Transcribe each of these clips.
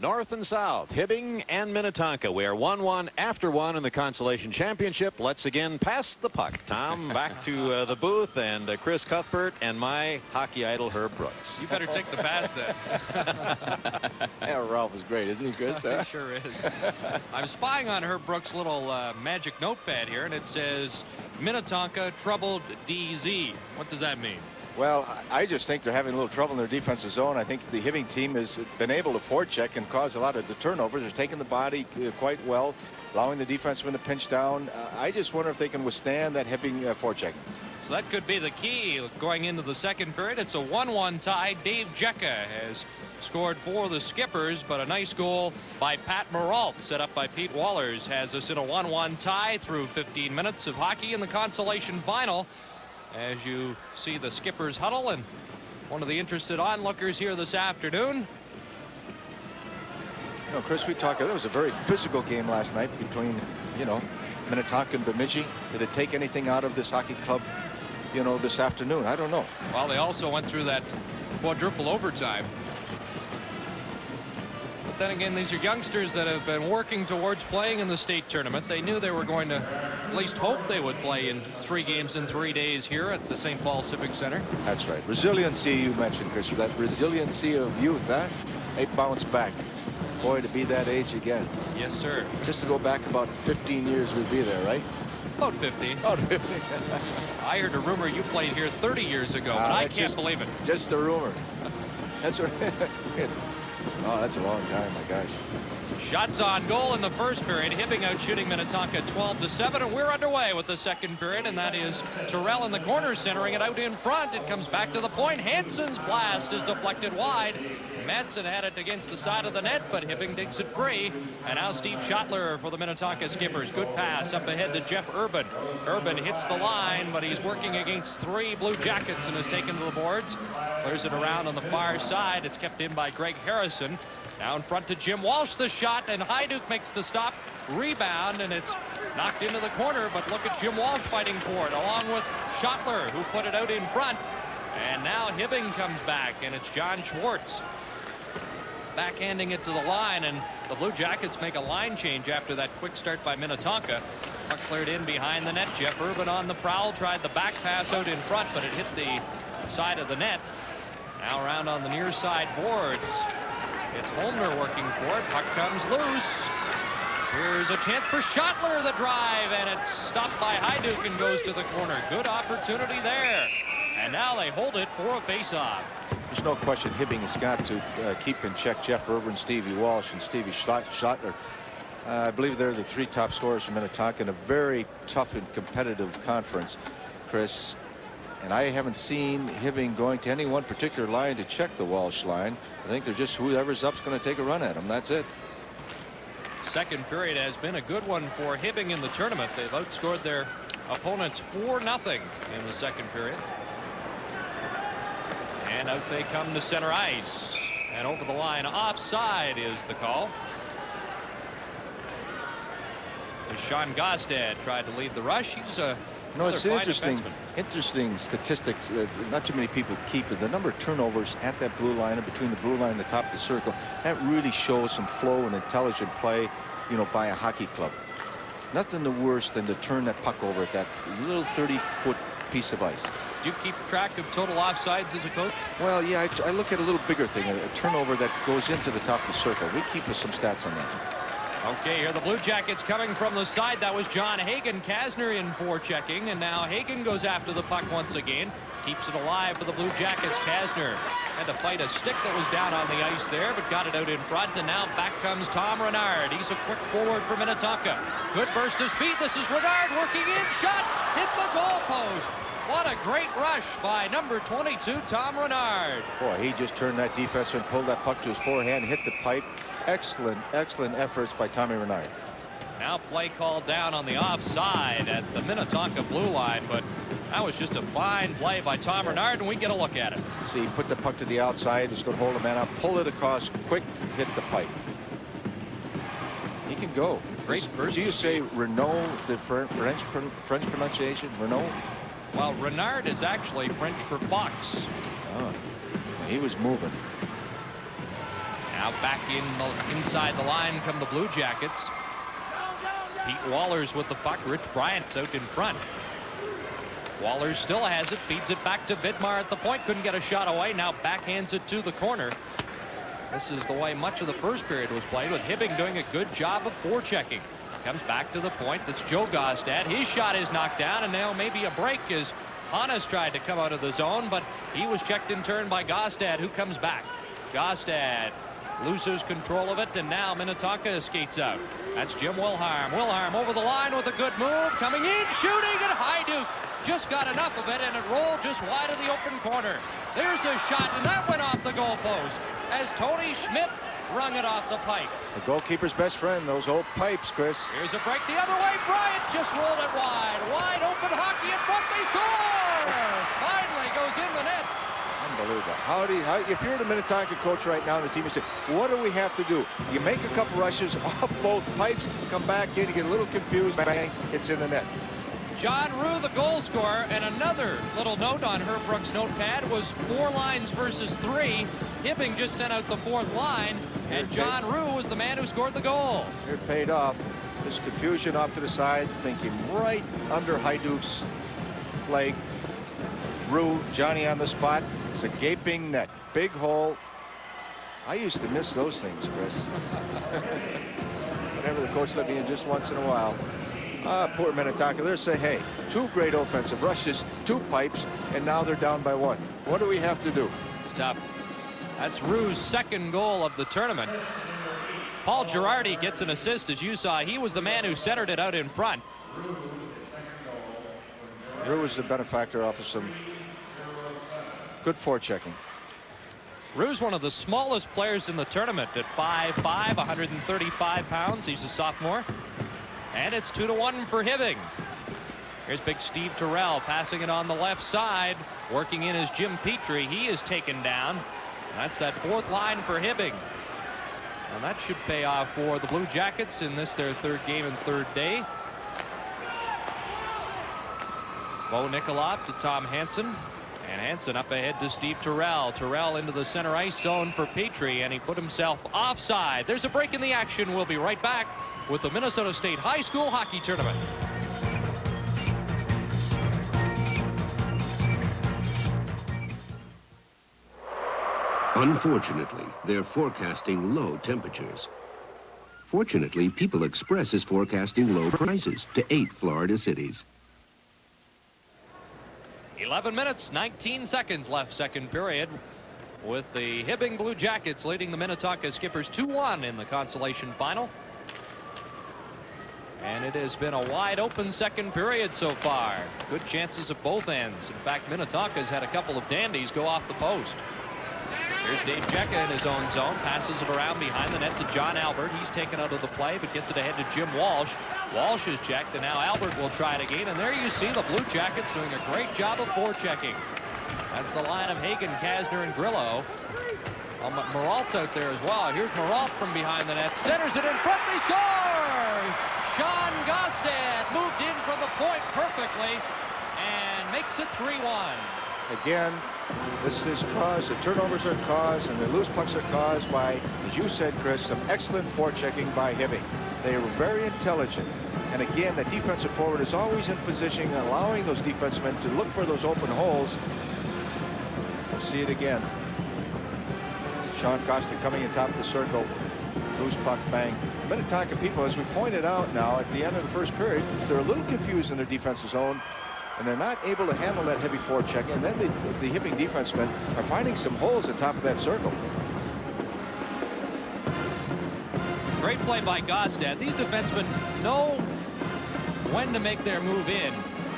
North and South, Hibbing and Minnetonka. We are 1-1 after 1 in the Consolation Championship. Let's again pass the puck. Tom, back to the booth, and Chris Cuthbert and my hockey idol, Herb Brooks. You better take the pass then. Yeah, Ralph is great, isn't he, Chris? He sure is. I'm spying on Herb Brooks' little magic notepad here, and it says Minnetonka troubled DZ. What does that mean? Well, I just think they're having a little trouble in their defensive zone. I think the Hibbing team has been able to forecheck and cause a lot of the turnovers. They're taking the body quite well, allowing the defenseman to pinch down. I just wonder if they can withstand that Hibbing forechecking. So that could be the key going into the second period. It's a 1-1 tie. Dave Jecka has scored for the Skippers, but a nice goal by Pat Moralt, set up by Pete Wallers, has us in a 1-1 tie through 15 minutes of hockey in the Consolation final. As you see the Skippers huddle, and one of the interested onlookers here this afternoon. You know, Chris, we talked, that was a very physical game last night between, Minnetonka and Bemidji. Did it take anything out of this hockey club, this afternoon? I don't know. Well, they also went through that quadruple overtime. But then again, these are youngsters that have been working towards playing in the state tournament. They knew they were going to at least hope they would play in 3 games in 3 days here at the St. Paul Civic Center. That's right. Resiliency, you mentioned, Chris. That resiliency of youth, huh? They bounce back. Boy, to be that age again. Yes, sir. Just to go back about 15 years, we'd be there, right? About 15. About 15. I heard a rumor you played here 30 years ago, but I can't believe it. Just a rumor. That's right. Oh, that's a long time, my gosh. Shots on goal in the first period. Hibbing out shooting Minnetonka 12-7, and we're underway with the second period, and that is Terrell in the corner centering it out in front. It comes back to the point. Hansen's blast is deflected wide. Madsen had it against the side of the net, but Hibbing digs it free. And now Steve Schottler for the Minnetonka Skippers. Good pass up ahead to Jeff Urban. Urban hits the line, but he's working against 3 Blue Jackets and is taken to the boards. Clears it around on the far side. It's kept in by Greg Harrison. Down front to Jim Walsh, the shot, and Hajduk makes the stop. Rebound, and it's knocked into the corner, but look at Jim Walsh fighting for it, along with Schottler, who put it out in front. And now Hibbing comes back, and it's John Schwartz backhanding it to the line, and the Blue Jackets make a line change after that quick start by Minnetonka. Puck cleared in behind the net. Jeff Urban on the prowl, tried the back pass out in front, but it hit the side of the net. Now around on the near side boards. It's Holmner working for it. Puck comes loose. Here's a chance for Schottler, the drive, and it's stopped by Hajduk and goes to the corner. Good opportunity there. And now they hold it for a face-off. There's no question Hibbing has got to keep in check Jeff Urban, Stevie Walsh, and Stevie Schottler. I believe they're the 3 top scorers for Minnetonka in a very tough and competitive conference, Chris. And I haven't seen Hibbing going to any one particular line to check the Walsh line. I think they're just whoever's up's going to take a run at them. That's it. Second period has been a good one for Hibbing in the tournament. They've outscored their opponents 4-0 in the second period. And out they come to center ice. And over the line, offside is the call. As Sean Gostad tried to lead the rush. He's a it's interesting statistics that not too many people keep. The number of turnovers at that blue line and between the blue line and the top of the circle, that really shows some flow and intelligent play, by a hockey club. Nothing worse than to turn that puck over at that little 30-foot piece of ice. Do you keep track of total offsides as a coach? Well, yeah, I look at a little bigger thing, a turnover that goes into the top of the circle. We keep us some stats on that. Okay, here the Blue Jackets coming from the side. That was John Hagen. Kasner in forechecking, and now Hagen goes after the puck once again. Keeps it alive for the Blue Jackets. Kasner had to fight a stick that was down on the ice there, but got it out in front, and now back comes Tom Renard. He's a quick forward for Minnetonka. Good burst of speed. This is Renard working in. Shot hit the goalpost. What a great rush by number 22, Tom Renard. Boy, he just turned that defense and pulled that puck to his forehand, hit the pipe. Excellent efforts by Tommy Renard. Now play called down on the offside at the Minnetonka blue line, but that was just a fine play by Tom Renard, and we get a look at it. See, he put the puck to the outside. He's going to hold a man up, pull it across, quick, hit the pipe. He can go. Great burst. Do you say Renault, the French pronunciation? Renault? Well, Renard is actually French for fox. Oh, he was moving. Now back inside the line come the Blue Jackets. Pete Wallers with the puck. Rich Bryant's out in front. Wallers still has it, feeds it back to Vidmar at the point. Couldn't get a shot away. Now backhands it to the corner. This is the way much of the first period was played, with Hibbing doing a good job of forechecking. Comes back to the point. That's Joe Gaustad. His shot is knocked down, and now maybe a break as Hannes tried to come out of the zone, but he was checked in turn by Gaustad, who comes back. Gaustad loses control of it, and now Minnetonka skates out. That's Jim Wilharm. Wilharm over the line with a good move. Coming in, shooting, and Hajduk just got enough of it, and it rolled just wide of the open corner. There's a shot, and that went off the goalpost as Tony Schmidt rung it off the pipe. The goalkeeper's best friend, those old pipes, Chris. Here's a break the other way. Bryant just rolled it wide. Wide open hockey in front. They score! Finally goes in the net. Unbelievable. If you're the Minnetonka coach right now, and the team is saying, what do we have to do? You make a couple rushes off both pipes, come back in, you get a little confused, bang, it's in the net. John Rue, the goal scorer, and another little note on Herb Brooks' notepad was 4 lines versus 3. Hibbing just sent out the 4th line, and John Rue was the man who scored the goal. It paid off. This confusion off to the side, thinking right under Hajduk's leg. Rue, Johnny on the spot. It's a gaping net, big hole. I used to miss those things, Chris. Whenever the coach let me in just once in a while. Poor Minnetonka. They're saying, hey, 2 great offensive rushes, 2 pipes, and now they're down by 1. What do we have to do? It's tough. That's Rue's 2nd goal of the tournament. Paul Girardi gets an assist, as you saw. He was the man who centered it out in front. Rue was the benefactor off of some good forechecking. Rue's one of the smallest players in the tournament at 5'5", 135 pounds. He's a sophomore. And it's 2-1 for Hibbing. Here's big Steve Terrell passing it on the left side. Working in is Jim Petrie. He is taken down. That's that 4th line for Hibbing. And that should pay off for the Blue Jackets in this, their 3rd game and 3rd day. Bo Nikolov to Tom Hansen. And Hansen up ahead to Steve Terrell. Terrell into the center ice zone for Petrie, and he put himself offside. There's a break in the action. We'll be right back with the Minnesota State High School Hockey Tournament. Unfortunately, they're forecasting low temperatures. Fortunately, People Express is forecasting low prices to 8 Florida cities. 11 minutes, 19 seconds left, 2nd period, with the Hibbing Blue Jackets leading the Minnetonka Skippers 2-1 in the consolation final. And it has been a wide open 2nd period so far. Good chances at both ends. In fact, Minnetonka's had a couple of dandies go off the post. Here's Dave Jecka in his own zone. Passes it around behind the net to John Albert. He's taken out of the play, but gets it ahead to Jim Walsh. Walsh is checked, and now Albert will try it again. And there you see the Blue Jackets doing a great job of forechecking. That's the line of Hagen, Kasner, and Grillo. Maralt's out there as well. Here's Maralt from behind the net. Centers it in front. They score! Sean Gaustad moved in from the point perfectly and makes it 3-1. Again, this is caused, the turnovers are caused, and the loose pucks are caused by, as you said, Chris, some excellent forechecking by Hibbing. They were very intelligent. And again, the defensive forward is always in position, allowing those defensemen to look for those open holes. We'll see it again. Sean Costa coming in top of the circle. Loose puck, bang. Minnetonka people, as we pointed out now at the end of the first period, they're a little confused in their defensive zone, and they're not able to handle that heavy forecheck. And then the Hibbing defensemen are finding some holes at top of that circle. Great play by Gaustad. These defensemen know when to make their move in,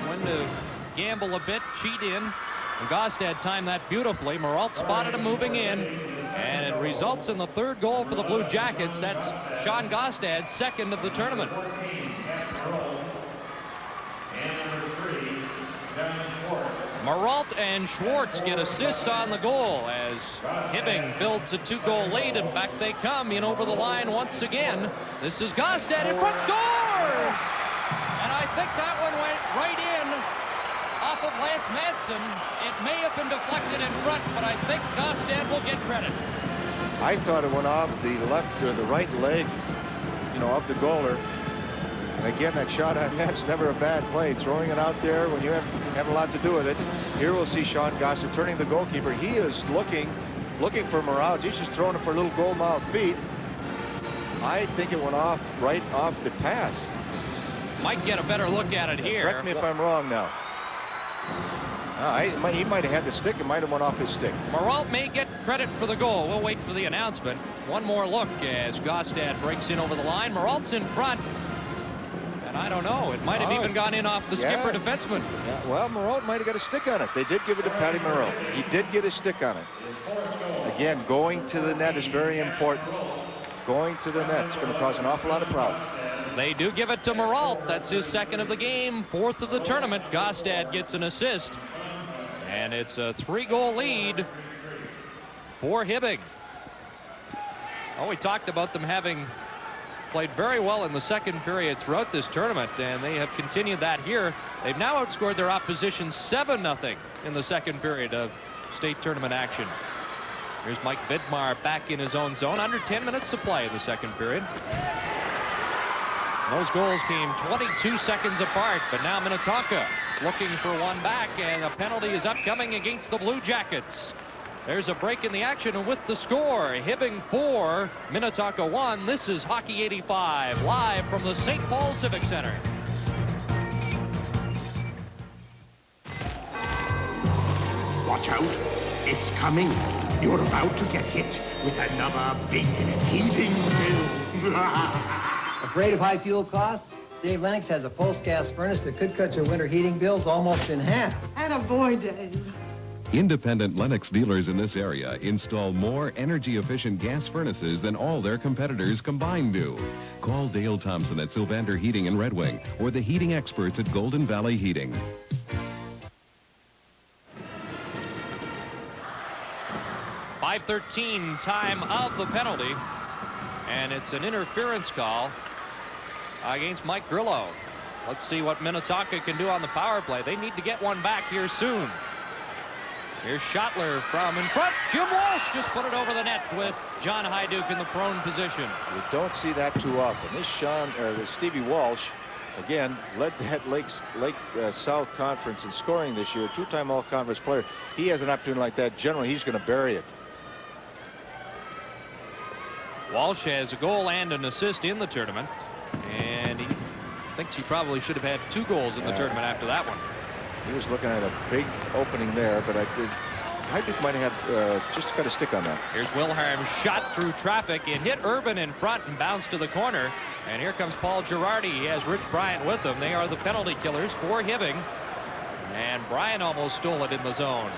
when to gamble a bit, cheat in. And Gaustad timed that beautifully. Maralt spotted him moving in, and it results in the 3rd goal for the Blue Jackets. That's Sean Gaustad's 2nd of the tournament. Maralt and Schwartz get assists on the goal as Hibbing builds a 2-goal lead, and back they come in over the line once again. This is Gaustad in front, scores! And I think that one went right in off of Lance Madsen. It may have been deflected in front, but I think Gaustad will get credit. I thought it went off the left or the right leg, you know, of the goaler. And again, that shot on net's never a bad play. Throwing it out there when you have a lot to do with it. Here we'll see Sean Gossett turning the goalkeeper. He is looking for Morales. He's just throwing it for little goal mouth feet. I think it went off right off the pass. Might get a better look at it here. Correct me if I'm wrong now. He might have had the stick. It might have went off his stick. Moralt may get credit for the goal. We'll wait for the announcement. One more look as Gostad breaks in over the line. Moralt's in front. And I don't know. It might have even gone in off the skipper defenseman. Yeah, well, Moralt might have got a stick on it. They did give it to Patty Moralt. He did get a stick on it. Again, going to the net is very important. Going to the net is going to cause an awful lot of problems. They do give it to Moralt. That's his second of the game, fourth of the tournament. Gostad gets an assist. And it's a 3-goal lead for Hibbing. Oh, we talked about them having played very well in the second period throughout this tournament, and they have continued that here. They've now outscored their opposition 7-0 in the second period of state tournament action. Here's Mike Vidmar back in his own zone. Under 10 minutes to play in the second period. Those goals came 22 seconds apart, but now Minnetonka looking for one back, and a penalty is upcoming against the Blue Jackets. There's a break in the action, and with the score, Hibbing 4, Minnetonka 1. This is Hockey 85, live from the St. Paul Civic Center. Watch out. It's coming. You're about to get hit with another big heating bill. Afraid of high fuel costs? Dave Lennox has a pulse gas furnace that could cut your winter heating bills almost in half. Attaboy, Dave. Independent Lennox dealers in this area install more energy-efficient gas furnaces than all their competitors combined do. Call Dale Thompson at Sylvander Heating in Red Wing or the heating experts at Golden Valley Heating. .5:13 time of the penalty, and it's an interference call against Mike Grillo. Let's see what Minnetonka can do on the power play. They need to get one back here soon. Here's Schottler from in front. Jim Walsh just put it over the net with John Hyduke in the prone position. We don't see that too often. This Stevie Walsh, again, led that Lake South Conference in scoring this year. Two-time all-conference player. He has an opportunity like that. Generally, he's going to bury it. Walsh has a goal and an assist in the tournament, and he thinks he probably should have had 2 goals in the tournament after that one. He was looking at a big opening there, but Hyduke might have just got a stick on that. Here's Wilhelm, shot through traffic. It hit Urban in front and bounced to the corner. And here comes Paul Girardi. He has Rich Bryant with him. They are the penalty killers for Hibbing. And Bryant almost stole it in the zone.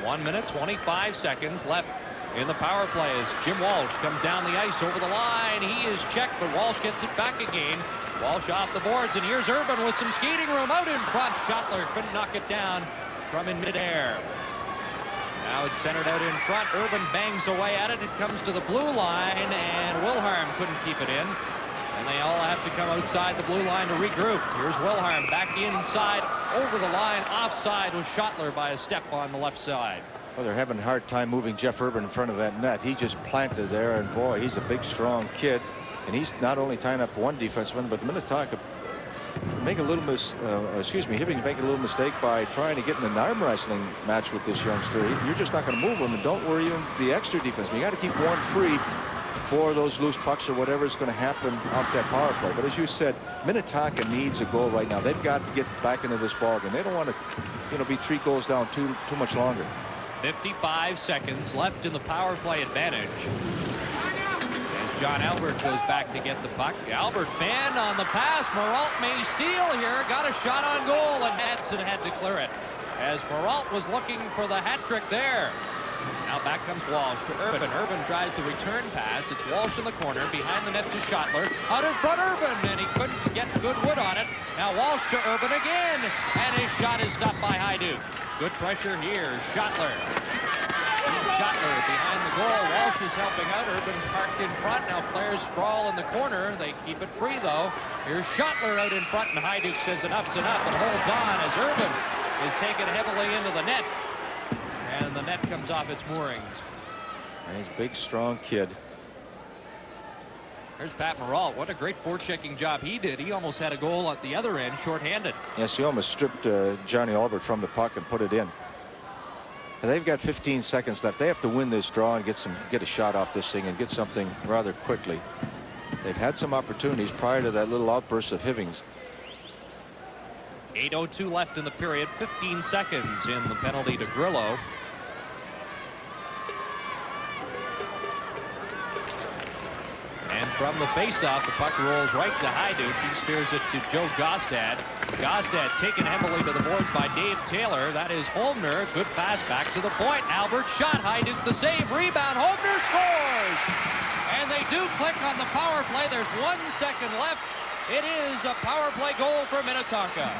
1 minute, 25 seconds left in the power play as Jim Walsh comes down the ice over the line. He is checked, but Walsh gets it back again. Walsh off the boards, and here's Urban with some skating room out in front. Schottler couldn't knock it down from in midair. Now it's centered out in front. Urban bangs away at it. It comes to the blue line, and Wilhelm couldn't keep it in. And they all have to come outside the blue line to regroup. Here's Wilhelm back inside, over the line, offside with Schottler by a step on the left side. Well, they're having a hard time moving Jeff Urban in front of that net. He just planted there, and boy, he's a big, strong kid. And he's not only tying up one defenseman, but the Minnetonka make a little Hibbing make a little mistake by trying to get in an arm wrestling match with this youngster. You're just not going to move him, and don't worry him the extra defense. You got to keep one free for those loose pucks or whatever is going to happen off that power play. But as you said, Minnetonka needs a goal right now. They've got to get back into this ballgame. They don't want to, be 3 goals down too much longer. 55 seconds left in the power play advantage. John Albert goes back to get the puck. Albert man on the pass. Moralt may steal here. Got a shot on goal, and Madsen had to clear it as Moralt was looking for the hat trick there. Now back comes Walsh to Urban. Urban tries the return pass. It's Walsh in the corner behind the net to Schottler. Out in front Urban, and he couldn't get good wood on it. Now Walsh to Urban again, and his shot is stopped by Hyduke. Good pressure here. Schottler. Schottler behind the goal. Walsh is helping out. Urban's parked in front. Now players sprawl in the corner. They keep it free, though. Here's Schottler out in front, and Hyduke says enough's enough and holds on as Urban is taken heavily into the net. And the net comes off its moorings. And he's a big, strong kid. There's Pat Moralt. What a great forechecking job he did. He almost had a goal at the other end, shorthanded. Yes, he almost stripped Johnny Albert from the puck and put it in. And they've got 15 seconds left. They have to win this draw and get a shot off this thing and get something rather quickly. They've had some opportunities prior to that little outburst of Hibbing's. 8:02 left in the period. 15 seconds in the penalty to Grillo. And from the faceoff, the puck rolls right to Hajduk. He steers it to Joe Gostad. Gostad taken heavily to the boards by Dave Taylor. That is Holmner. Good pass back to the point. Albert shot. Hajduk the save. Rebound. Holmner scores! And they do click on the power play. There's 1 second left. It is a power play goal for Minnetonka.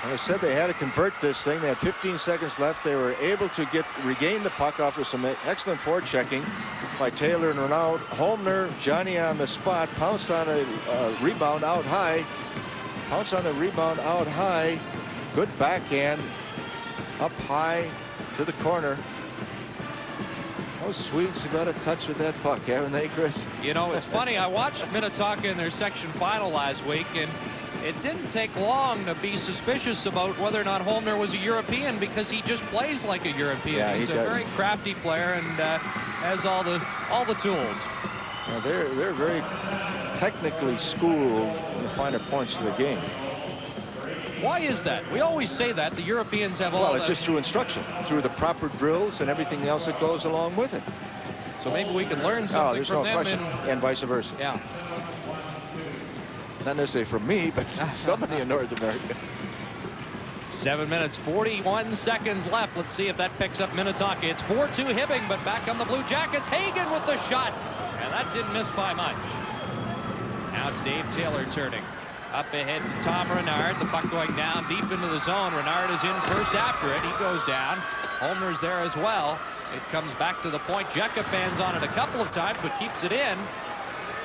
Well, I said they had to convert this thing. They had 15 seconds left. They were able to regain the puck after some excellent forechecking by Taylor and Renaud. Holmner, Johnny on the spot, pounced on a rebound out high. Pounced on the rebound out high. Good backhand. Up high to the corner. Those Swedes got a touch with that puck, haven't they, Chris? You know, it's funny. I watched Minnetonka in their section final last week, and it didn't take long to be suspicious about whether or not Holmner was a European, because he just plays like a European. Yeah, he's a very crafty player and has all the tools. Now they're very technically schooled in the finer points of the game. Why is that? We always say that the Europeans have all. Well, it's just through instruction, through the proper drills and everything else that goes along with it. So maybe we can learn something from them. And vice versa. Yeah. Not necessarily from me, but somebody in North America. 7 minutes, 41 seconds left. Let's see if that picks up Minnetonka. It's 4-2 Hibbing, but back on the Blue Jackets. Hagen with the shot, and that didn't miss by much. Now it's Dave Taylor turning. Up ahead to Tom Renard. The puck going down deep into the zone. Renard is in first after it. He goes down. Holmner's there as well. It comes back to the point. Jekka fans on it a couple of times, but keeps it in.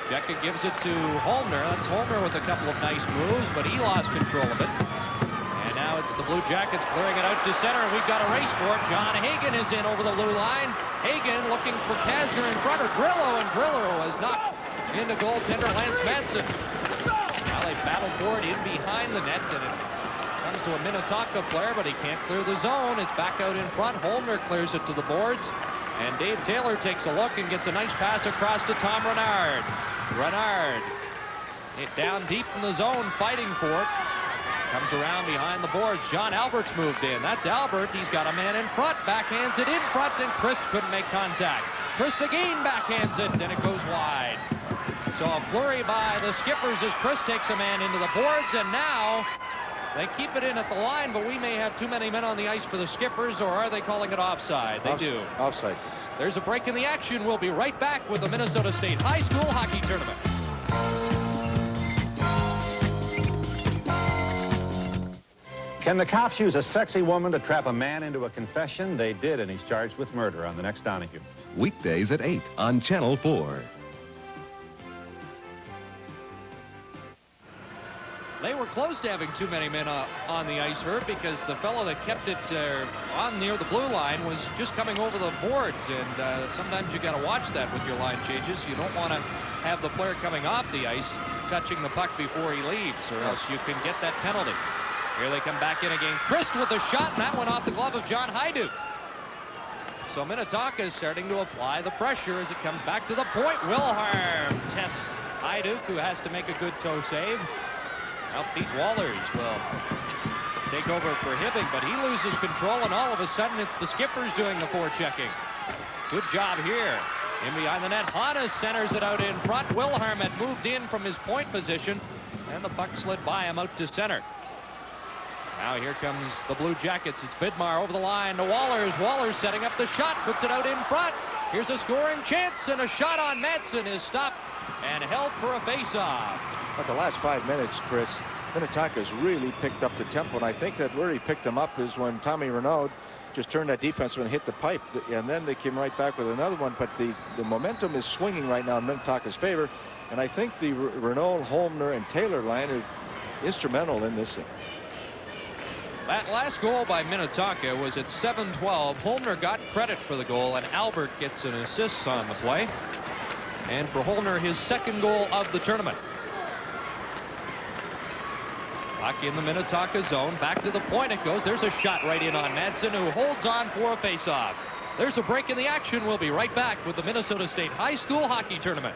Jekka gives it to Holmner. That's Holmner with a couple of nice moves, but he lost control of it. And now it's the Blue Jackets clearing it out to center, and we've got a race for it. John Hagen is in over the blue line. Hagen looking for Kasner in front of Grillo, and Grillo has knocked into goaltender Lance Madsen. Now they battle for it in behind the net, and it comes to a Minnetonka player, but he can't clear the zone. It's back out in front. Holmner clears it to the boards, and Dave Taylor takes a look and gets a nice pass across to Tom Renard. Renard hit down deep in the zone, fighting for it. Comes around behind the boards. John Albert's moved in. That's Albert. He's got a man in front. Backhands it in front, and Christ couldn't make contact. Christ again backhands it, and it goes wide. So a flurry by the Skippers as Chris takes a man into the boards, and now they keep it in at the line, but we may have too many men on the ice for the Skippers, or are they calling it offside? They do. Offside. There's a break in the action. We'll be right back with the Minnesota State High School Hockey Tournament. Can the cops use a sexy woman to trap a man into a confession? They did, and he's charged with murder on the next Donahue. Weekdays at 8 on Channel 4. They were close to having too many men on the ice, Herb, because the fellow that kept it on near the blue line was just coming over the boards, and sometimes you got to watch that with your line changes. You don't want to have the player coming off the ice touching the puck before he leaves, or else you can get that penalty. Here they come back in again. Christ with a shot, and that went off the glove of John Hajduk. So Minnetonka is starting to apply the pressure as it comes back to the point. Wilhelm tests Hajduk, who has to make a good toe save. Now Pete Wallers will take over for Hibbing, but he loses control, and all of a sudden it's the Skippers doing the forechecking. Good job here. In behind the net, Hannes centers it out in front. Wilhelm had moved in from his point position, and the puck slid by him out to center. Now here comes the Blue Jackets. It's Vidmar over the line to Wallers. Wallers setting up the shot, puts it out in front. Here's a scoring chance, and a shot on Madsen is stopped and held for a face-off. But the last 5 minutes, Chris, Minnetonka's really picked up the tempo, and I think that where he picked them up is when Tommy Renaud just turned that defenseman and hit the pipe, and then they came right back with another one. But the momentum is swinging right now in Minnetonka's favor, and I think the Renaud, Holmner, and Taylor line are instrumental in this thing. That last goal by Minnetonka was at 7:12. Holmner got credit for the goal, and Albert gets an assist on the play. And for Holmner, his second goal of the tournament. Hockey in the Minnetonka zone. Back to the point it goes. There's a shot right in on Madsen, who holds on for a faceoff. There's a break in the action. We'll be right back with the Minnesota State High School Hockey Tournament.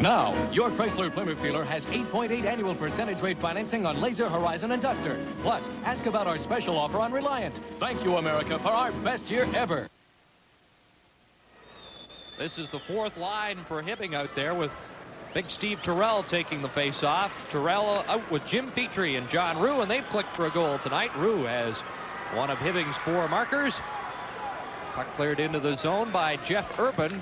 Now, your Chrysler Plymouth dealer has 8.8 annual percentage rate financing on Laser, Horizon, and Duster. Plus, ask about our special offer on Reliant. Thank you, America, for our best year ever. This is the fourth line for Hibbing out there, with Big Steve Terrell taking the face-off. Terrell out with Jim Petrie and John Rue, and they've clicked for a goal tonight. Rue has one of Hibbing's 4 markers. Puck cleared into the zone by Jeff Urban.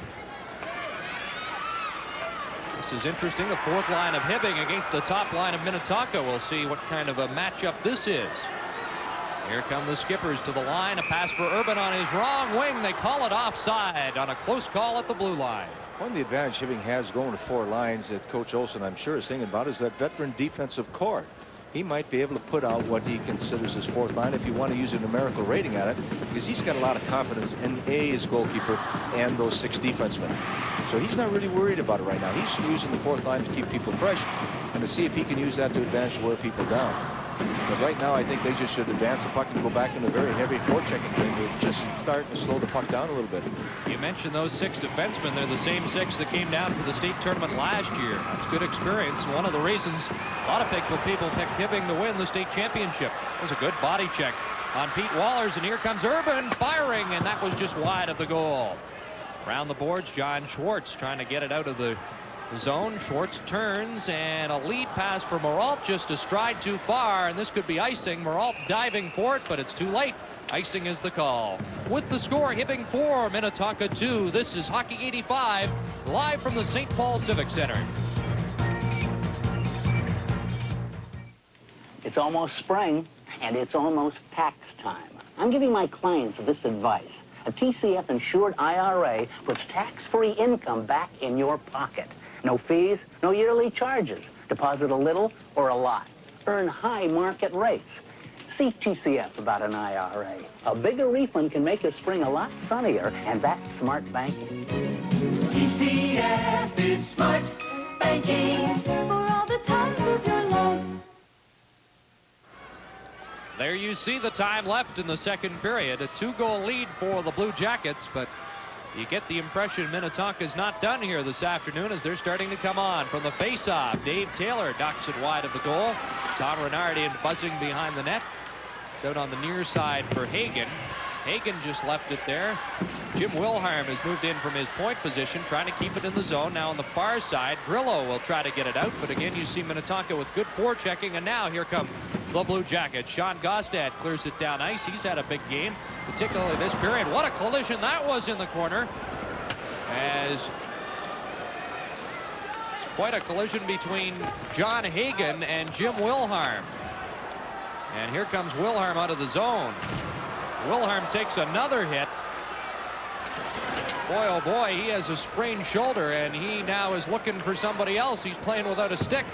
This is interesting. The fourth line of Hibbing against the top line of Minnetonka. We'll see what kind of a matchup this is. Here come the Skippers to the line. A pass for Urban on his wrong wing. They call it offside on a close call at the blue line. One of the advantage Hibbing has going to 4 lines that Coach Olson, I'm sure, is thinking about is that veteran defensive core. He might be able to put out what he considers his 4th line if you want to use a numerical rating at it, because he's got a lot of confidence in his goalkeeper and those 6 defensemen. So he's not really worried about it right now. He's using the 4th line to keep people fresh and to see if he can use that to advantage to wear people down. But right now, I think they just should advance the puck and go back into a very heavy forechecking thing to just start to slow the puck down a little bit. You mentioned those 6 defensemen. They're the same 6 that came down for the state tournament last year. That's good experience. And one of the reasons a lot of people picked Hibbing to win the state championship. It was a good body check on Pete Wallers. And here comes Urban firing, and that was just wide of the goal. Around the boards, John Schwartz trying to get it out of the zone. Schwartz turns, and a lead pass for Moralt, just a stride too far, and this could be icing. Moralt diving for it, but it's too late. Icing is the call. With the score, Hibbing 4, Minnetonka 2. This is Hockey 85, live from the St. Paul Civic Center. It's almost spring, and it's almost tax time. I'm giving my clients this advice. A TCF insured IRA puts tax-free income back in your pocket. No fees, no yearly charges. Deposit a little or a lot. Earn high market rates. See TCF about an IRA. A bigger refund can make your spring a lot sunnier, and that's smart banking. TCF is smart banking for all the times of your life. There you see the time left in the second period. A 2-goal lead for the Blue Jackets, but you get the impression Minnetonka's not done here this afternoon as they're starting to come on. From the face-off, Dave Taylor knocks it wide of the goal. Tom Renardi buzzing behind the net. It's out on the near side for Hagen. Hagen just left it there. Jim Wilhelm has moved in from his point position, trying to keep it in the zone. Now on the far side, Grillo will try to get it out, but again, you see Minnetonka with good forechecking, and now here come the Blue Jackets. Sean Gostad clears it down ice. He's had a big game, particularly this period. What a collision that was in the corner, as it's quite a collision between John Hagen and Jim Wilhelm. And here comes Wilhelm out of the zone. Wilhelm takes another hit. Boy, oh boy, he has a sprained shoulder, and he now is looking for somebody else. He's playing without a stick,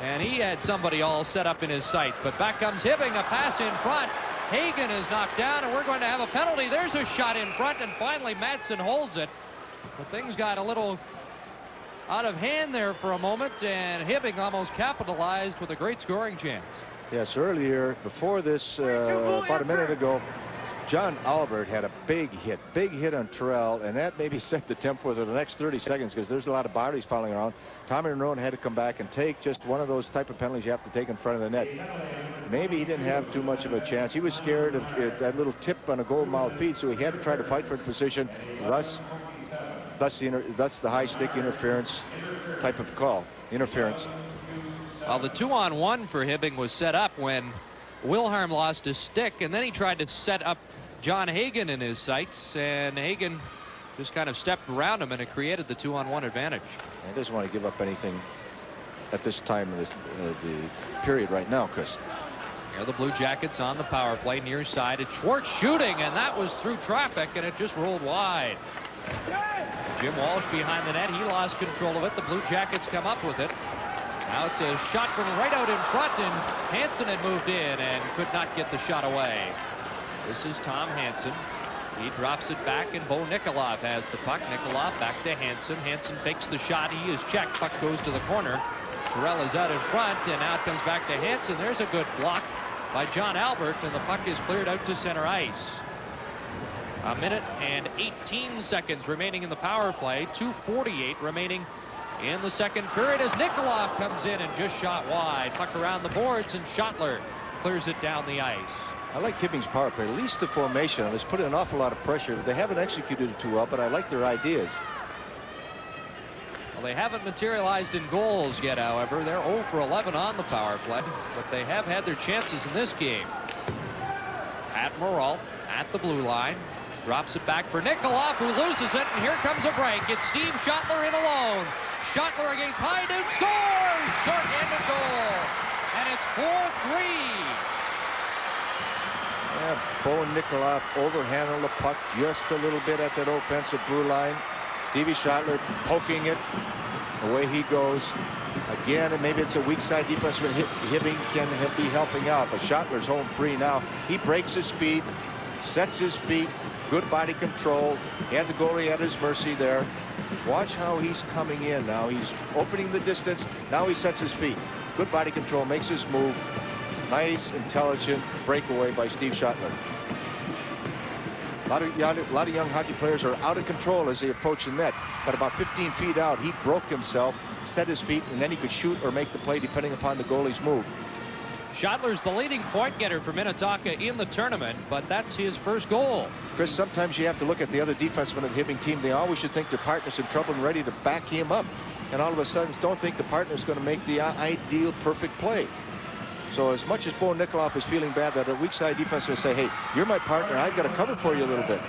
and he had somebody all set up in his sight. But back comes Hibbing, a pass in front. Hagen is knocked down, and we're going to have a penalty. There's a shot in front, and finally Madsen holds it. But things got a little out of hand there for a moment, and Hibbing almost capitalized with a great scoring chance. Yes, earlier, before this, about a minute ago, John Albert had a big hit on Terrell, and that maybe set the tempo for the next 30 seconds because there's a lot of bodies falling around. Tommy Renone had to come back and take just one of those type of penalties you have to take in front of the net. Maybe he didn't have too much of a chance. He was scared of that little tip on a goal mouth feed, so he had to try to fight for the position. Thus the high stick interference type of call. Interference. Well, the 2-on-1 for Hibbing was set up when Wilhelm lost his stick, and then he tried to set up John Hagen in his sights, and Hagen just kind of stepped around him, and it created the 2-on-1 advantage. He doesn't want to give up anything at this time of the period right now, Chris. Here the Blue Jackets on the power play near side. It's Schwartz shooting, and that was through traffic, and it just rolled wide. Jim Walsh behind the net. He lost control of it. The Blue Jackets come up with it. Now it's a shot from right out in front, and Hansen had moved in and could not get the shot away. This is Tom Hansen. He drops it back, and Bo Nikolov has the puck. Nikolov back to Hansen. Hansen fakes the shot. He is checked. Puck goes to the corner. Terrell is out in front, and now it comes back to Hansen. There's a good block by John Albert, and the puck is cleared out to center ice. A minute and 18 seconds remaining in the power play. 2:48 remaining in the second period as Nikolov comes in and just shot wide. Puck around the boards, and Schottler clears it down the ice. I like Hibbing's power play. At least the formation has put an awful lot of pressure. They haven't executed it too well, but I like their ideas. Well, they haven't materialized in goals yet, however. They're 0 for 11 on the power play, but they have had their chances in this game. Admiral at the blue line. Drops it back for Nikolov, who loses it, and here comes a break. It's Steve Schottler in alone. Schottler against Hajduk, scores! Short-handed goal, and it's 4-3. Yeah, Bo Nikolov overhandled the puck just a little bit at that offensive blue line. Stevie Schottler poking it. Away he goes. Again, and maybe it's a weak side defense when Hibbing can be helping out, but Schottler's home free now. He breaks his speed, sets his feet, good body control. He had the goalie at his mercy there. Watch how he's coming in now. He's opening the distance. Now he sets his feet. Good body control, makes his move. Nice, intelligent breakaway by Steve Schottler. A lot of young hockey players are out of control as they approach the net, but about 15 feet out, he broke himself, set his feet, and then he could shoot or make the play depending upon the goalie's move. Schottler's the leading point getter for Minnetonka in the tournament, but that's his first goal. Chris, sometimes you have to look at the other defensemen of the Hibbing team. They always should think their partner's in trouble and ready to back him up, and all of a sudden don't think the partner's going to make the ideal perfect play. So as much as Bo Nikolov is feeling bad, that a weak side defense will say, hey, you're my partner, I've got to cover for you a little bit.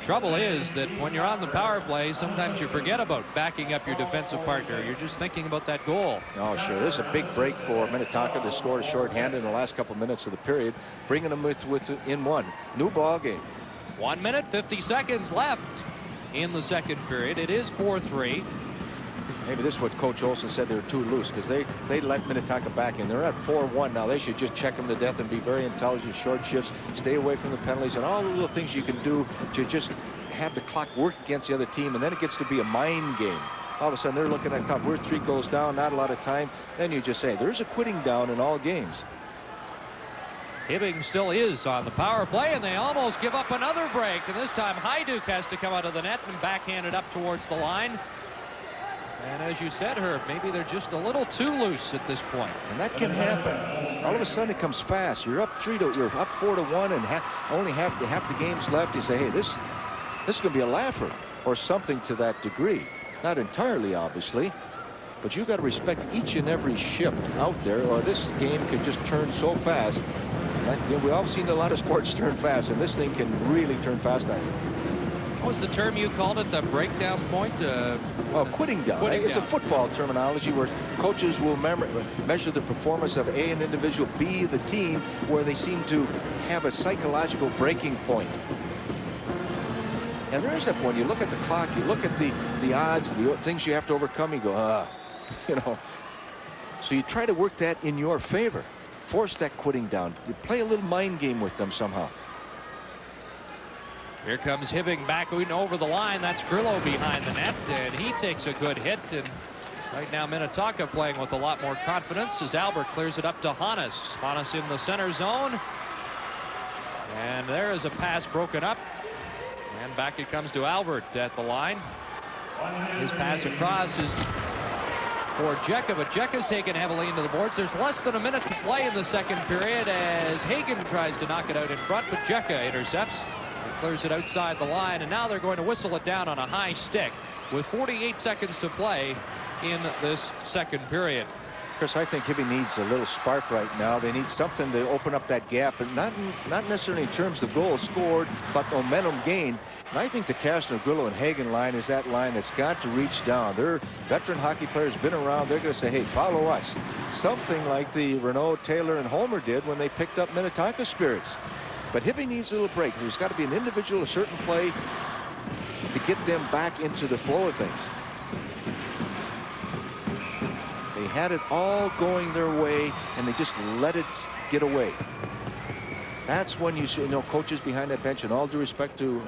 Trouble is that when you're on the power play, sometimes you forget about backing up your defensive partner. You're just thinking about that goal. Oh, sure. There's a big break for Minnetonka to score a shorthanded in the last couple minutes of the period, bringing them in one. New ball game. 1 minute, 50 seconds left in the second period. It is 4-3. Maybe this is what Coach Olson said, they were too loose because they let Minnetonka back in. They're at 4-1 now. They should just check them to death and be very intelligent, short shifts, stay away from the penalties, and all the little things you can do to just have the clock work against the other team, and then it gets to be a mind game. All of a sudden, they're looking at top. We're 3 goals down, not a lot of time. Then you just say, there's a quitting down in all games. Hibbing still is on the power play, and they almost give up another break. And this time, Hajduk has to come out of the net and backhand it up towards the line. And as you said, Herb, maybe they're just a little too loose at this point. And that can happen. All of a sudden it comes fast. You're up 4-1 and only half the game's left. You say, hey, this is going to be a laugher or something to that degree. Not entirely, obviously, but you got to respect each and every shift out there, or this game can just turn so fast. We've all seen a lot of sports turn fast, and this thing can really turn fast. What was the term you called it? The breakdown point? Well, quitting down. It's a football terminology where coaches will measure the performance of A, an individual, B, the team, where they seem to have a psychological breaking point. And there is that point. You look at the clock, you look at the odds, the things you have to overcome, you go, you know. So you try to work that in your favor. Force that quitting down. You play a little mind game with them somehow. Here comes Hibbing back over the line. That's Grillo behind the net, and he takes a good hit. And right now, Minnetonka playing with a lot more confidence as Albert clears it up to Hannes. Hannes in the center zone. And there is a pass broken up. And back it comes to Albert at the line. His pass across is for Jekka, but Jekka's taken heavily into the boards. There's less than a minute to play in the second period as Hagen tries to knock it out in front, but Jekka intercepts. Clears it outside the line, and now they're going to whistle it down on a high stick with 48 seconds to play in this second period. Chris, I think Hibbing needs a little spark right now. They need something to open up that gap, and not necessarily in terms of goals scored, but momentum gained. And I think the Kastner, Grillo, and Hagen line is that line that's got to reach down. They're veteran hockey players, been around. They're going to say, hey, follow us. Something like the Renault, Taylor, and Homer did when they picked up Minnetonka spirits. But Hibbing needs a little break. There's got to be an individual, a certain play to get them back into the flow of things. They had it all going their way, and they just let it get away. That's when you see, coaches behind that bench, and all due respect to,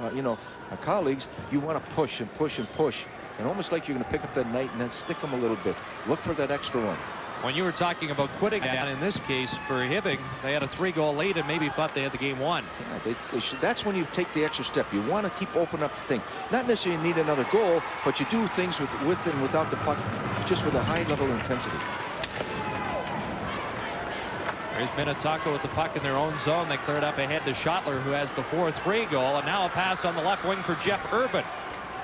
colleagues, you want to push and push and push. And almost like you're going to pick up that night and then stick them a little bit. Look for that extra one. When you were talking about quitting, and in this case for Hibbing, they had a 3-goal lead and maybe thought they had the game won. Yeah, that's when you take the extra step. You want to keep opening up the thing. Not necessarily need another goal, but you do things with and without the puck, just with a high level of intensity. There's Minnetonka with the puck in their own zone. They cleared up ahead to Schottler, who has the 4-3 goal, and now a pass on the left wing for Jeff Urban.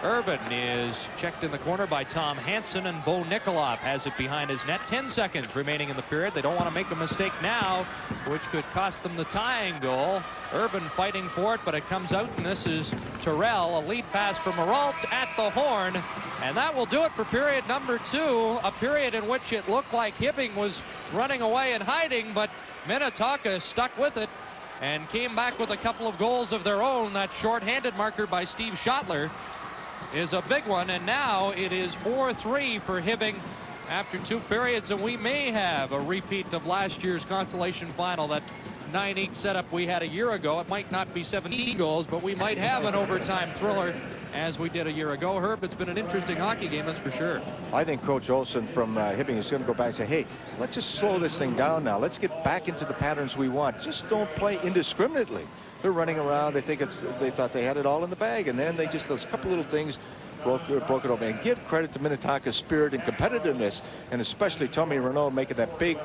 Urban is checked in the corner by Tom Hansen, and Bo Nikolov has it behind his net. 10 seconds remaining in the period. They don't want to make a mistake now, which could cost them the tying goal. Urban fighting for it, but it comes out, and this is Terrell. A lead pass from Maralt at the horn, and that will do it for period number 2, a period in which it looked like Hibbing was running away and hiding, but Minnetonka stuck with it and came back with a couple of goals of their own. That short-handed marker by Steve Schottler is a big one, and now it is 4-3 for Hibbing after 2 periods, and we may have a repeat of last year's consolation final, that 9-8 setup we had a year ago. It might not be 17 goals, but we might have an overtime thriller as we did a year ago. Herb, it's been an interesting hockey game, that's for sure. I think Coach Olson from Hibbing is going to go back and say, hey, let's just slow this thing down now. Let's get back into the patterns we want. Just don't play indiscriminately. They're running around. They thought they had it all in the bag, and then those couple little things broke it open. And give credit to Minnetonka's spirit and competitiveness, and especially Tommy Renaud making that big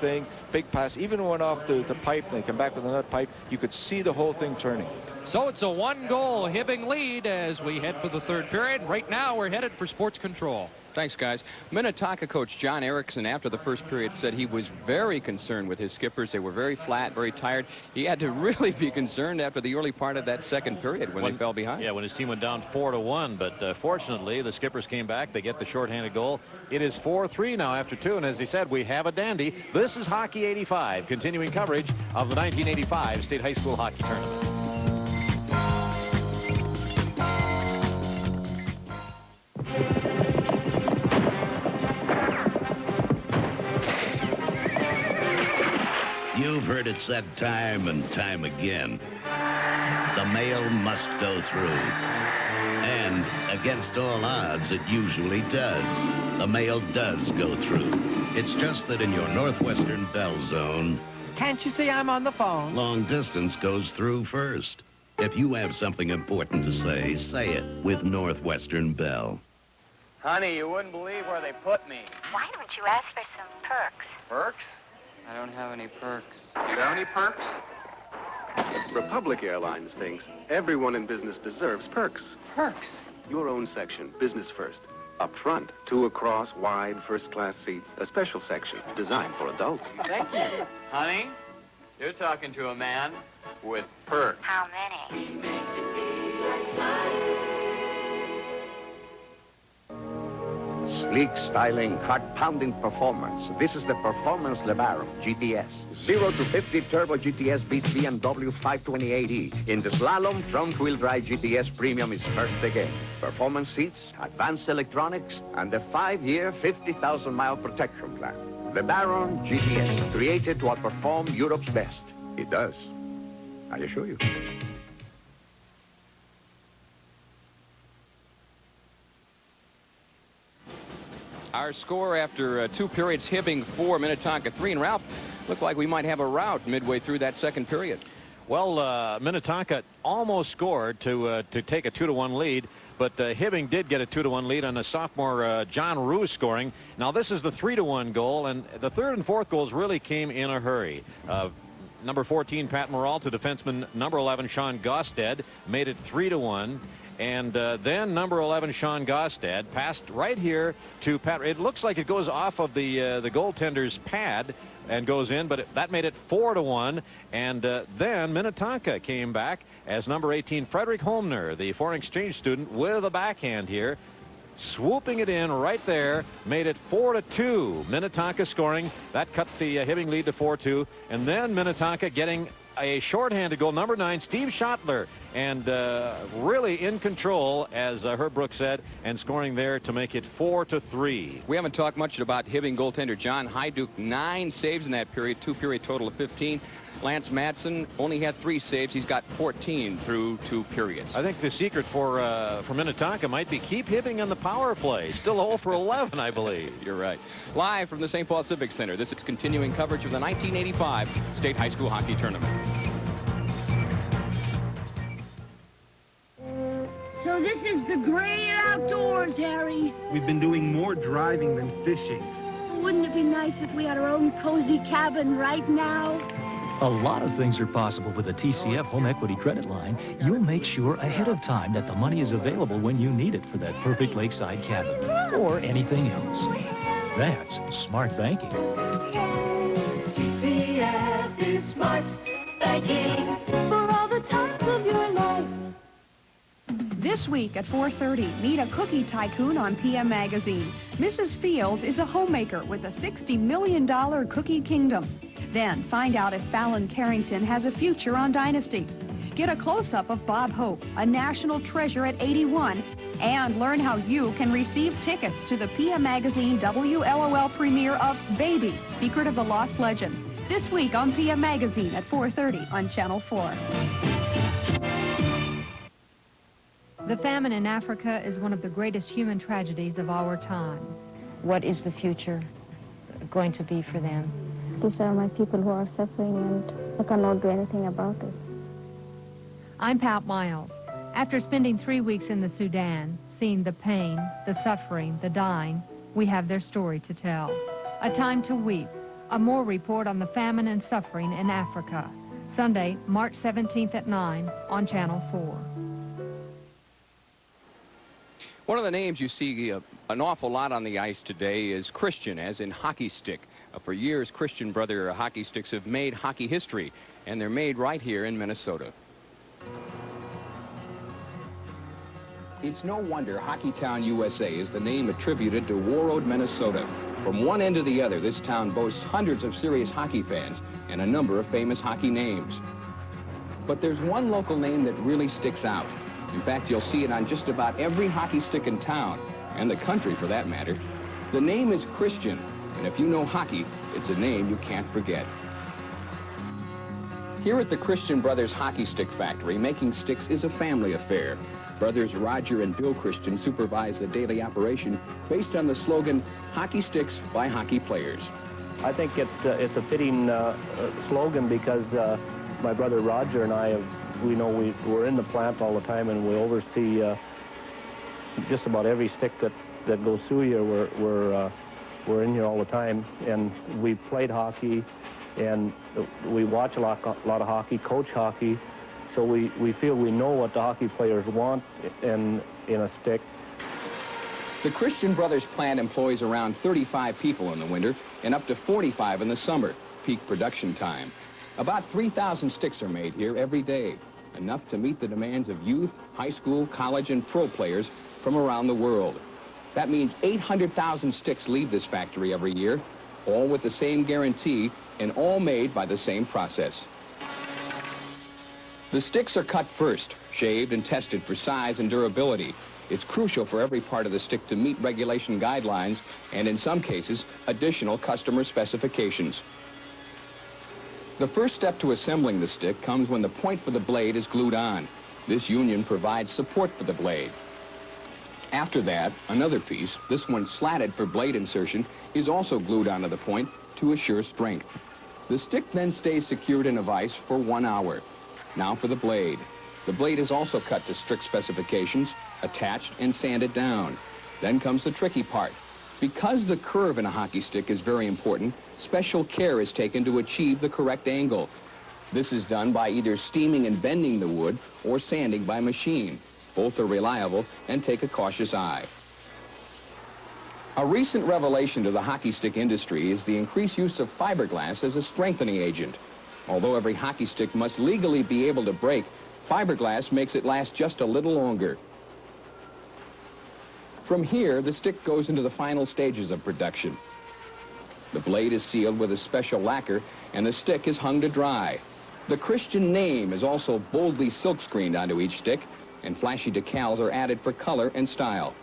pass. Even when it went off the pipe and they come back with another pipe, you could see the whole thing turning. So it's a 1-goal Hibbing lead as we head for the 3rd period. Right now we're headed for sports control. Thanks, guys. Minnetonka coach John Erickson, after the first period, said he was very concerned with his skippers. They were very flat, very tired. He had to really be concerned after the early part of that 2nd period when they fell behind. Yeah, when his team went down 4-1, but fortunately the skippers came back. They get the shorthanded goal. It is 4-3 now after 2, and as he said, we have a dandy. This is Hockey 85, continuing coverage of the 1985 State High School Hockey Tournament. You've heard it said time and time again. The mail must go through. And against all odds, it usually does. The mail does go through. It's just that in your Northwestern Bell Zone... Can't you see I'm on the phone? Long distance goes through first. If you have something important to say it with Northwestern Bell. Honey, you wouldn't believe where they put me. Why don't you ask for some perks? Perks? I don't have any perks. You have any perks? Republic Airlines thinks everyone in business deserves perks. Perks? Your own section, business first. Up front, 2 across, wide, first-class seats. A special section designed for adults. Thank you. Honey, you're talking to a man with perks. How many? Sleek styling, heart-pounding performance. This is the Performance Lebaro GTS. 0 to 50 Turbo GTS beats BMW 528e. In the slalom, front-wheel drive GTS Premium is first again. Performance seats, advanced electronics, and a 5-year, 50,000-mile protection plan. Lebaro GTS, created to outperform Europe's best. It does, I assure you. Our score after 2 periods, Hibbing 4, Minnetonka 3. And Ralph, looked like we might have a rout midway through that 2nd period. Well, Minnetonka almost scored to take a 2-1 lead, but Hibbing did get a 2-1 lead on a sophomore John Roos scoring. Now this is the 3-1 goal, and the 3rd and 4th goals really came in a hurry. Number 14, Pat Morrall, to defenseman number 11, Sean Gosted, made it 3-1. And then number 11, Sean Gostad, passed right here to Pat. It looks like it goes off of the goaltender's pad and goes in, but that made it 4-1. And then Minnetonka came back as number 18, Frederick Holmner, the foreign exchange student, with a backhand here, swooping it in right there, made it 4-2. Minnetonka scoring. That cut the Hibbing lead to 4-2. And then Minnetonka getting a shorthanded goal, number 9, Steve Schottler, and really in control, as Herb Brooks said, and scoring there to make it 4-3. We haven't talked much about Hibbing goaltender John Hyduke. 9 saves in that period, 2-period total of 15. Lance Madsen only had 3 saves. He's got 14 through 2 periods. I think the secret for Minnetonka might be keep Hibbing on the power play. Still 0 for 11, I believe. You're right. Live from the St. Paul Civic Center, this is continuing coverage of the 1985 State High School Hockey Tournament. So this is the great outdoors, Harry. We've been doing more driving than fishing. Wouldn't it be nice if we had our own cozy cabin right now? A lot of things are possible with a TCF home equity credit line. You'll make sure ahead of time that the money is available when you need it for that perfect lakeside cabin or anything else. That's smart banking. TCF is smart banking for all the times of your life. This week at 4:30, meet a cookie tycoon on PM Magazine. Mrs. Fields is a homemaker with a $60 million cookie kingdom. Then find out if Fallon Carrington has a future on Dynasty. Get a close-up of Bob Hope, a national treasure at 81, and learn how you can receive tickets to the PM Magazine WLOL premiere of Baby, Secret of the Lost Legend. This week on PM Magazine at 4:30 on Channel 4. The famine in Africa is one of the greatest human tragedies of our time. What is the future going to be for them? These are my people who are suffering, and I cannot do anything about it. I'm Pat Miles. After spending 3 weeks in the Sudan, seeing the pain, the suffering, the dying, we have their story to tell. A Time to Weep, a Moore report on the famine and suffering in Africa. Sunday, March 17th at 9 on Channel 4. One of the names you see an awful lot on the ice today is Christian, as in hockey stick. For years, Christian Brother hockey sticks have made hockey history, and they're made right here in Minnesota. It's no wonder Hockeytown, USA is the name attributed to Warroad, Minnesota. From one end to the other, this town boasts hundreds of serious hockey fans and a number of famous hockey names. But there's one local name that really sticks out. In fact, you'll see it on just about every hockey stick in town, and the country for that matter. The name is Christian, and if you know hockey, it's a name you can't forget. Here at the Christian Brothers Hockey Stick Factory, making sticks is a family affair. Brothers Roger and Bill Christian supervise the daily operation based on the slogan, Hockey Sticks by Hockey Players. I think it's a fitting slogan because my brother Roger and I we're in the plant all the time, and we oversee just about every stick that goes through here. We're in here all the time, and we played hockey, and we watch a lot of hockey, coach hockey, so we feel we know what the hockey players want in a stick. The Christian Brothers plant employs around 35 people in the winter and up to 45 in the summer, peak production time. About 3,000 sticks are made here every day, enough to meet the demands of youth, high school, college, and pro players from around the world. That means 800,000 sticks leave this factory every year, all with the same guarantee and all made by the same process. The sticks are cut first, shaved and tested for size and durability. It's crucial for every part of the stick to meet regulation guidelines and, in some cases, additional customer specifications. The first step to assembling the stick comes when the point for the blade is glued on. This union provides support for the blade. After that, another piece, this one slatted for blade insertion, is also glued onto the point to assure strength. The stick then stays secured in a vise for 1 hour. Now for the blade. The blade is also cut to strict specifications, attached and sanded down. Then comes the tricky part. Because the curve in a hockey stick is very important, special care is taken to achieve the correct angle. This is done by either steaming and bending the wood or sanding by machine. Both are reliable and take a cautious eye. A recent revelation to the hockey stick industry is the increased use of fiberglass as a strengthening agent. Although every hockey stick must legally be able to break, fiberglass makes it last just a little longer. From here, the stick goes into the final stages of production. The blade is sealed with a special lacquer, and the stick is hung to dry. The Christian name is also boldly silkscreened onto each stick, and flashy decals are added for color and style.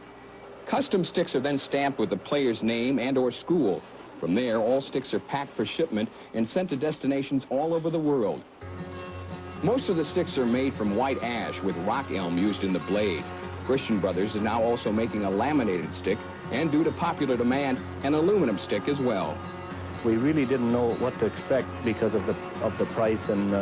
Custom sticks are then stamped with the player's name and/or school. From there, all sticks are packed for shipment and sent to destinations all over the world. Most of the sticks are made from white ash with rock elm used in the blade. Christian Brothers is now also making a laminated stick, and due to popular demand, an aluminum stick as well. We really didn't know what to expect because of the price, and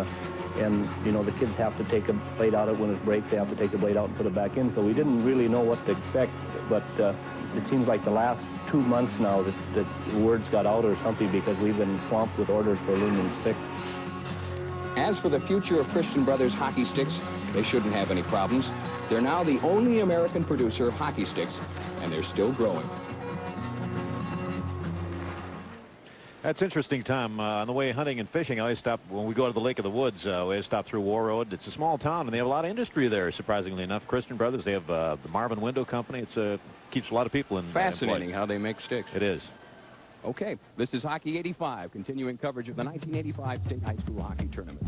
you know, the kids have to take a blade out when it breaks. They have to take the blade out and put it back in. So we didn't really know what to expect. But it seems like the last 2 months now that words got out or something, because we've been swamped with orders for aluminum sticks. As for the future of Christian Brothers hockey sticks, they shouldn't have any problems. They're now the only American producer of hockey sticks, and they're still growing. That's interesting, Tom. On the way hunting and fishing, I always stop when we go to the Lake of the Woods. We always stop through War Road. It's a small town, and they have a lot of industry there, surprisingly enough. Christian Brothers, they have the Marvin Window Company. It keeps a lot of people in. Fascinating how they make sticks. It is. Okay, this is Hockey 85, continuing coverage of the 1985 State High School Hockey Tournament.